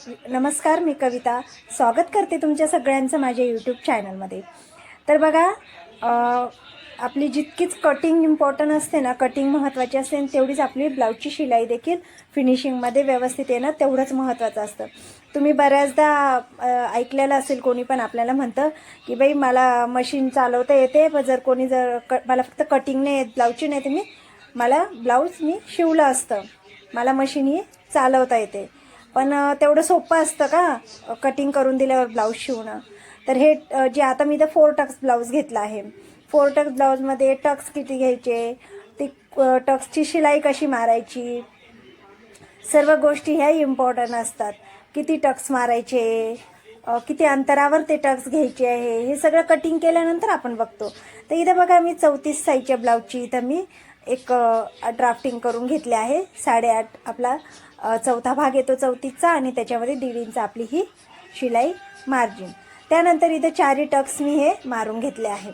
नमस्कार, मी कविता स्वागत करते तुमच्या सगळ्यांचं माझ्या यूट्यूब चॅनलमध्ये. तर बघा, आपली जितकीच कटिंग इम्पॉर्टंट असते ना, कटिंग महत्त्वाची असते, आणि तेवढीच आपली ब्लाऊजची शिलाई देखील फिनिशिंगमध्ये व्यवस्थित येणं तेवढंच महत्त्वाचं असतं. तुम्ही बऱ्याचदा ऐकलेलं असेल, कोणी पण आपल्याला म्हणतं की बाई मला मशीन चालवता येते, पण जर मला फक्त कटिंग नाही येत, ब्लाऊजची नाही, तर मला ब्लाऊज मी शिवलं असतं, मला मशीन ही चालवता येते. पण तेवढं सोपं असतं का कटिंग करून दिल्यावर ब्लाऊज शिवणं? तर हे जे आता मी तर 4 टक्स ब्लाऊज घेतला आहे. 4 टक्स ब्लाऊजमध्ये टक्स किती घ्यायचे, ती टक्सची शिलाई कशी मारायची, सर्व गोष्टी ह्या इम्पॉर्टंट असतात. किती टक्स मारायचे, किती अंतरावर ते टक्स घ्यायचे आहे, हे सगळं कटिंग केल्यानंतर आपण बघतो. तर इथं बघा, मी 34 साईजच्या ब्लाऊजची इथं मी एक ड्राफ्टिंग करून घेतले आहे. 8.5 आपला चौथा भाग येतो 34चा, आणि त्याच्यामध्ये 1.5 इंच आपली ही शिलाई मार्जिन. त्यानंतर इथं 4 टक्स मी हे मारून घेतले आहे.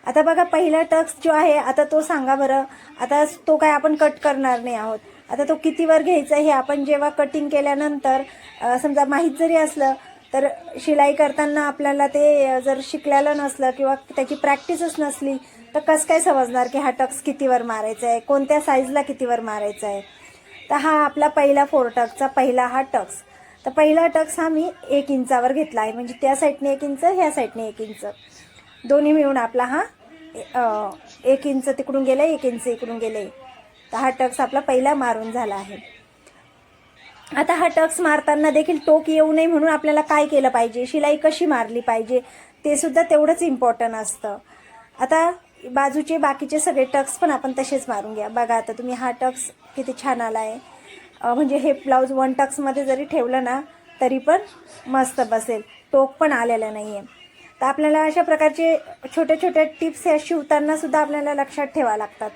आता बघा, पहिला टक्स जो आहे, आता तो सांगा बरं. आता तो काय आपण कट करणार नाही आहोत. आता तो कितीवर घ्यायचा हे आपण जेव्हा कटिंग केल्यानंतर समजा माहीत जरी असलं, तर शिलाई करताना आपल्याला ते जर शिकलेलं नसलं किंवा त्याची प्रॅक्टिसच नसली, तर कसं काय समजणार की हा टक्स कितीवर मारायचा आहे, कोणत्या साईजला कितीवर मारायचा आहे. तर हा आपला पहिला 4 टक्सचा पहिला हा टक्स. तर पहिला टक्स हा मी 1 इंचावर घेतला आहे, म्हणजे त्या साईडने 1 इंच, ह्या साईडने 1 इंच, दोन्ही मिळून आपला हा 1 इंच तिकडून गेलं, 1 इंच इकडून गेले. तर हा टक्स आपला पहिला मारून झाला आहे. आता हा टक्स मारताना देखील टोक येऊ नये म्हणून आपल्याला काय केलं पाहिजे, शिलाई कशी मारली पाहिजे, ते सुद्धा तेवढंच इम्पॉर्टंट असतं. आता बाजूचे बाकीचे सगळे टक्स पण आपण तसेच मारून घ्या. बघा, आता तुम्ही हा टक्स किती छान आला आहे. म्हणजे हे ब्लाऊज 1 टक्समध्ये जरी ठेवलं ना, तरी पण मस्त बसेल, टोक पण आलेलं नाही आहे. तर आपल्याला अशा प्रकारचे छोट्या छोट्या टिप्स ह्या शिवताना सुद्धा आपल्याला लक्षात ठेवावं लागतात.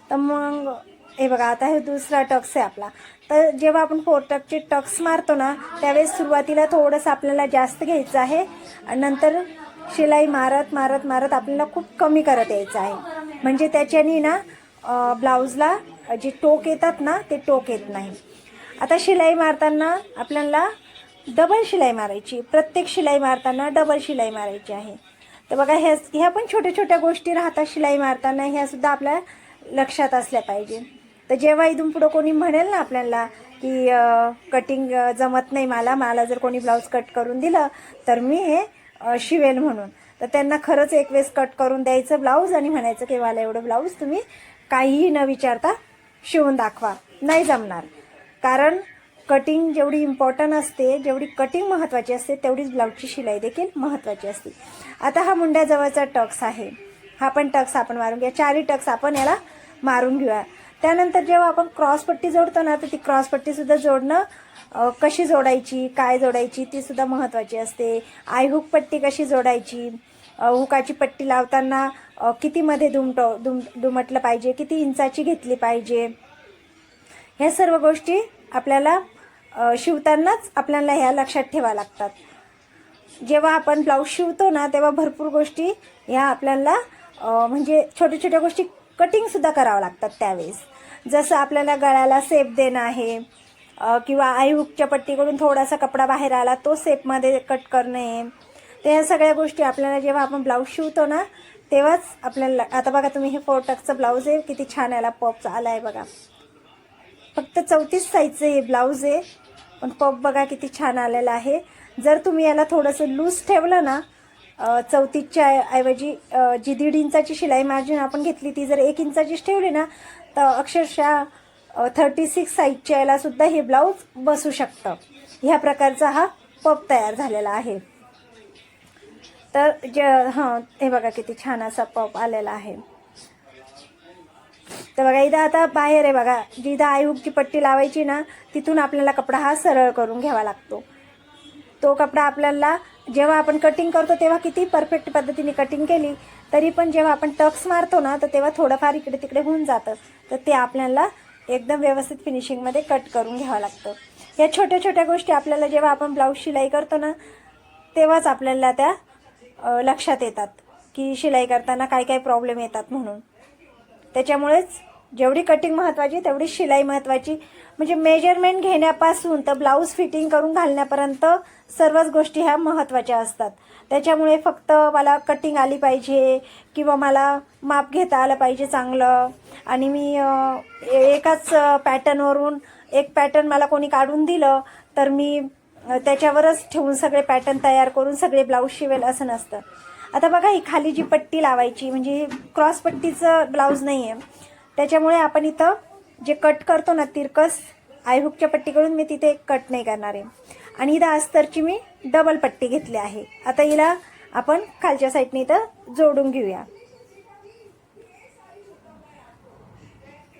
तर मग हे बघा, आता हे दुसरा टक्स आहे आपला. तर जेव्हा आपण 4 टक्सचे टक्स मारतो ना, त्यावेळेस सुरुवातीला थोडंसं आपल्याला जास्त घ्यायचं आहे, आणि नंतर शिलाई मारत मारत मारत आपल्याला खूप कमी करत यायचं आहे. म्हणजे त्याच्यानी ना ब्लाऊजला जे टोक येतात ना, ते टोक येत नाही. आता शिलाई मारताना आपल्याला डबल शिलाई मारायची, प्रत्येक शिलाई मारताना डबल शिलाई मारायची आहे. तर बघा, ह्या पण छोट्या छोट्या गोष्टी राहतात शिलाई मारताना, ह्या सुद्धा आपल्या लक्षात असल्या पाहिजे. तर जेव्हा इथून पुढं कोणी म्हणेल ना आपल्याला की कटिंग जमत नाही, मला जर कोणी ब्लाऊज कट करून दिलं तर मी हे शिवेल म्हणून, तर त्यांना खरंच एक वेळेस कट करून द्यायचं ब्लाऊज आणि म्हणायचं की मला एवढं ब्लाऊज तुम्ही काहीही न विचारता शिवून दाखवा. नाही जमणार, कारण कटिंग जेवढी इम्पॉर्टंट असते, जेवढी कटिंग महत्त्वाची असते, तेवढीच ब्लाऊजची शिलाई देखील महत्त्वाची असते. आता हा मुंड्याजवळचा टक्स आहे, हा पण टक्स आपण मारून घ्या. 4 टक्स आपण याला मारून घेऊया. त्यानंतर जेव्हा आपण क्रॉसपट्टी जोडतो ना, तर ती क्रॉसपट्टीसुद्धा जोडणं कशी जोडायची, काय जोडायची, ती सुद्धा महत्त्वाची असते. आयहुक पट्टी कशी जोडायची, हुकाची पट्टी लावताना किती मध्ये दुमटलं पाहिजे, किती इंचाची घेतली पाहिजे, ह्या सर्व गोष्टी आपल्याला शिवतानाच आपल्याला ह्या लक्षात ठेवाव्या लागतात. जेव्हा आपण ब्लाऊज शिवतो ना, तेव्हा भरपूर गोष्टी ह्या आपल्याला म्हणजे छोट्या छोट्या गोष्टी कटिंगसुद्धा करावं लागतात त्यावेळेस. जसं आपल्याला गळ्याला सेप देणं आहे, किंवा आयहुकच्या पट्टीकडून थोडासा कपडा बाहेर आला, तो सेपमध्ये कट करणे. तर ह्या सगळ्या गोष्टी आपल्याला जेव्हा आपण ब्लाऊज शिवतो ना, तेव्हाच आपल्याला. आता बघा, तुम्ही हे 4 टक्सचं ब्लाऊज आहे, किती छान याला पॉप आला आहे बघा. फक्त 34 साईजचं हे ब्लाऊज आहे, पण पॉप बघा किती छान आलेला आहे. जर तुम्ही याला थोडंसं लूज ठेवलं ना, 34च्या ऐवजी जी 1.5 इंचाची शिलाई मार्जिन आपण घेतली, ती जर 1 इंचाचीच ठेवली ना, तर अक्षरशः 36 साईजच्या याला सुद्धा हे ब्लाऊज बसू शकतं. ह्या प्रकारचा हा पप तयार झालेला आहे. तर हे बघा किती छान असा पप आलेला आहे. तर बघा, इथं आता बाहेर आहे बघा, जिथं आयहुकची पट्टी लावायची ना, तिथून आपल्याला कपडा हा सरळ करून घ्यावा लागतो. तो कपडा आपल्याला जेव्हा आपण कटिंग करतो तेव्हा किती परफेक्ट पद्धतीने कटिंग केली, तरी पण जेव्हा आपण टक्स मारतो ना, तर तेव्हा थोडंफार इकडे तिकडे होऊन जातं. तर ते आपल्याला एकदम व्यवस्थित फिनिशिंगमध्ये कट करून घ्यावं लागतं. या छोट्या छोट्या गोष्टी आपल्याला जेव्हा आपण ब्लाऊज शिलाई करतो ना, तेव्हाच आपल्याला त्या लक्षात येतात की शिलाई करताना काय काय प्रॉब्लेम येतात म्हणून. त्याच्यामुळेच जेवढी कटिंग महत्त्वाची तेवढी शिलाई महत्त्वाची. म्हणजे मेजरमेंट घेण्यापासून तर ब्लाऊज फिटिंग करून घालण्यापर्यंत सर्वच गोष्टी ह्या महत्त्वाच्या असतात. त्याच्यामुळे फक्त मला कटिंग आली पाहिजे किंवा मला माप घेता आलं पाहिजे चांगलं, आणि मी एकाच पॅटर्नवरून एक पॅटर्न मला कोणी काढून दिलं तर मी त्याच्यावरच ठेवून सगळे पॅटर्न तयार करून सगळे ब्लाऊज शिवेल असं नसतं. आता बघा, ही खाली जी पट्टी लावायची म्हणजे क्रॉस पट्टीचं ब्लाऊज नाही आहे, त्याच्यामुळे आपण इथं जे कट करतो ना तिरकस आयहुकच्या पट्टीकडून मी तिथे कट नाही करणार आहे. आणि इथं अस्तरची मी डबल पट्टी घेतली आहे. आता हिला आपण खालच्या साईडने इथं जोडून घेऊया.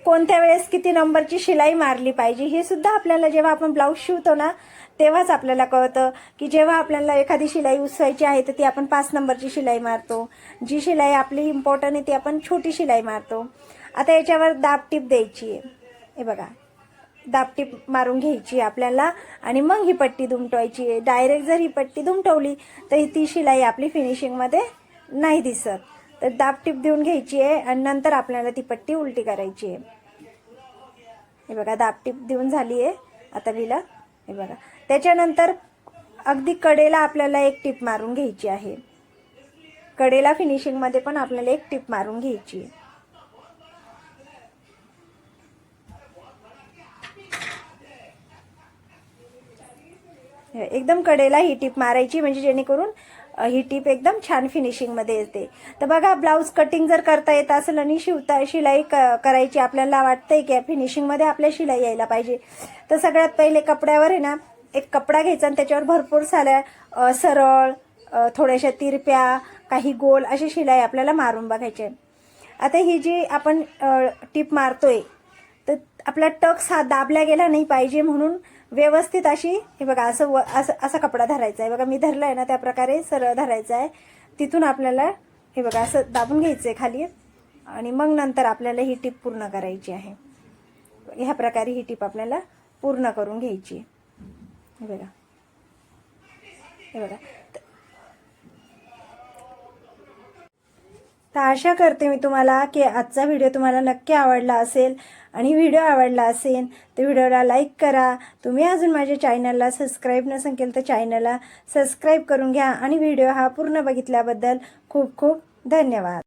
कोणत्या वेळेस किती नंबरची शिलाई मारली पाहिजे हे सुद्धा आपल्याला जेव्हा आपण ब्लाऊज शिवतो ना तेव्हाच आपल्याला कळतं की जेव्हा आपल्याला एखादी शिलाई उसवायची आहे तर ती आपण 5 नंबरची शिलाई मारतो. जी शिलाई आपली इम्पॉर्टंट आहे ती आपण छोटी शिलाई मारतो. आता याच्यावर दाबटीप द्यायची आहे. हे बघा, दाबटीप मारून घ्यायची आपल्याला आणि मग ही पट्टी दुमटवायची आहे. डायरेक्ट जर ही पट्टी दुमटवली तर ती शिलाई आपली फिनिशिंगमध्ये नाही दिसत. तर दाबटीप देऊन घ्यायची आहे आणि नंतर आपल्याला ती पट्टी उलटी करायची आहे. हे बघा, दाबटीप देऊन झाली आहे. आता हिला हे बघा, त्याच्यानंतर अगदी कडेला आपल्याला एक टीप मारून घ्यायची आहे. कडेला फिनिशिंगमध्ये पण आपल्याला एक टीप मारून घ्यायची आहे. एकदम कडेला ही टीप मारायची म्हणजे जेणेकरून ही टीप एकदम छान फिनिशिंगमध्ये येते. तर बघा, ब्लाऊज कटिंग जर करता येत असेल आणि शिलाई करायची आपल्याला वाटतंय की फिनिशिंगमध्ये आपल्या शिलाई यायला पाहिजे, तर सगळ्यात पहिले कपड्यावर आहे ना एक कपडा घ्यायचा आणि त्याच्यावर भरपूर साऱ्या सरळ, थोड्याशा तिरप्या, काही गोल अशी शिलाई आपल्याला मारून बघायची. आता ही जी आपण टीप मारतोय तर आपला टक्स हा दाबला गेला नाही पाहिजे, म्हणून व्यवस्थित अशी हे बघा असं असा कपडा धरायचा आहे. बघा मी धरला आहे ना त्या प्रकारे सरळ धरायचा आहे. तिथून आपल्याला हे बघा असं दाबून घ्यायचं आहे खाली आणि मग नंतर आपल्याला ही टीप पूर्ण करायची आहे. ह्या प्रकारे ही टीप आपल्याला पूर्ण करून घ्यायची. हे बघा, हे बघा. तर आशा करते मी तुम्हाला की आजचा व्हिडिओ तुम्हाला नक्की आवडला असेल, आणि व्हिडिओ आवडला असेल तर व्हिडिओला लाईक करा. तुम्ही अजून माझ्या चॅनलला सबस्क्राईब नसेल केलं तर चॅनलला सबस्क्राईब करून घ्या. आणि व्हिडिओ हा पूर्ण बघितल्याबद्दल खूप खूप धन्यवाद.